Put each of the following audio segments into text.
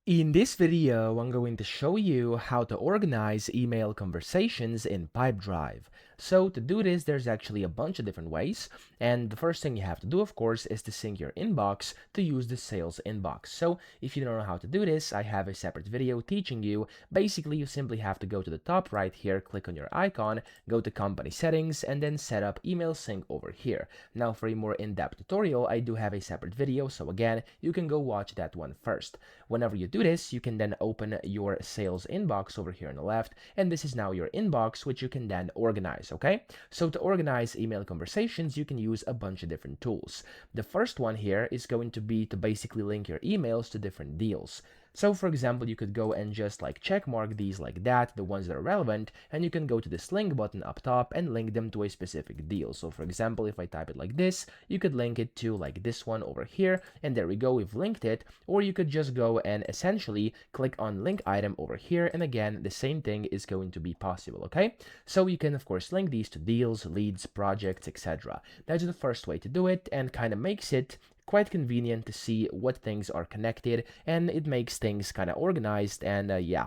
In this video, I'm going to show you how to organize email conversations in Pipedrive. So to do this, there's actually a bunch of different ways, and the first thing you have to do, of course, is to sync your inbox to use the sales inbox. So if you don't know how to do this, I have a separate video teaching you. Basically, you simply have to go to the top right here, click on your icon, go to company settings, and then set up email sync over here. Now for a more in-depth tutorial, I do have a separate video, so again, you can go watch that one first. Whenever you do this, you can then open your sales inbox over here on the left, and this is now your inbox, which you can then organize, okay? So to organize email conversations, you can use a bunch of different tools. The first one here is going to be to basically link your emails to different deals. So for example, you could go and just like check mark these like that, the ones that are relevant, and you can go to this link button up top and link them to a specific deal. So for example, if I type it like this, you could link it to like this one over here, and there we go, we've linked it. Or you could just go and essentially click on link item over here, and again, the same thing is going to be possible, okay? So you can of course link these to deals, leads, projects, etc. That's the first way to do it, and kind of makes it quite convenient to see what things are connected, and it makes things kind of organized, and yeah,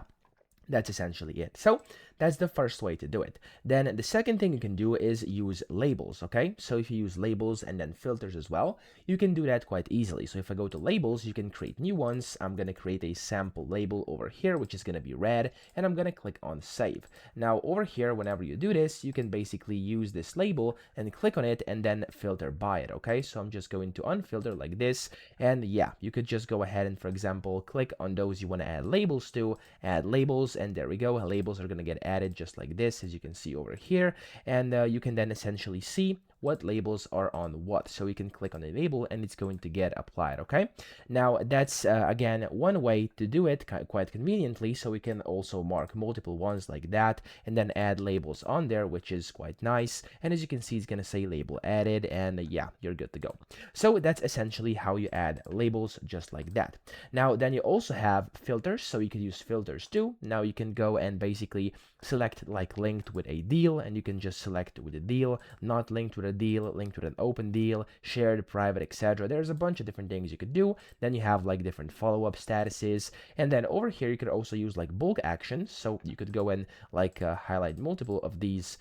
that's essentially it. So that's the first way to do it. Then the second thing you can do is use labels, okay? So if you use labels and then filters as well, you can do that quite easily. So if I go to labels, you can create new ones. I'm going to create a sample label over here, which is going to be red, and I'm going to click on save. Now over here, whenever you do this, you can basically use this label and click on it and then filter by it, okay? So I'm just going to unfilter like this, and yeah, you could just go ahead and, for example, click on those you want to add labels to, add labels, and there we go. Labels are going to get added just like this, as you can see over here, and you can then essentially see what labels are on what. So you can click on the label and it's going to get applied, okay? Now that's again one way to do it quite conveniently. So we can also mark multiple ones like that and then add labels on there, which is quite nice. And as you can see, it's going to say label added, and yeah, you're good to go. So that's essentially how you add labels, just like that. Now then you also have filters, so you can use filters too. Now you can go and basically select like linked with a deal, and you can just select with a deal, not linked with a deal, linked with an open deal, shared, private, etc. There's a bunch of different things you could do. Then you have like different follow-up statuses, and then over here you could also use like bulk actions. So you could go and like highlight multiple of these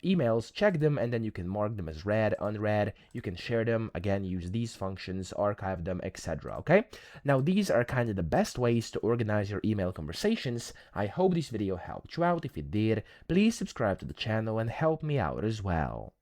emails, check them, and then you can mark them as read, unread. You can share them, again, use these functions, archive them, etc. Okay, now these are kind of the best ways to organize your email conversations. I hope this video helped you out. If it did, please subscribe to the channel and help me out as well.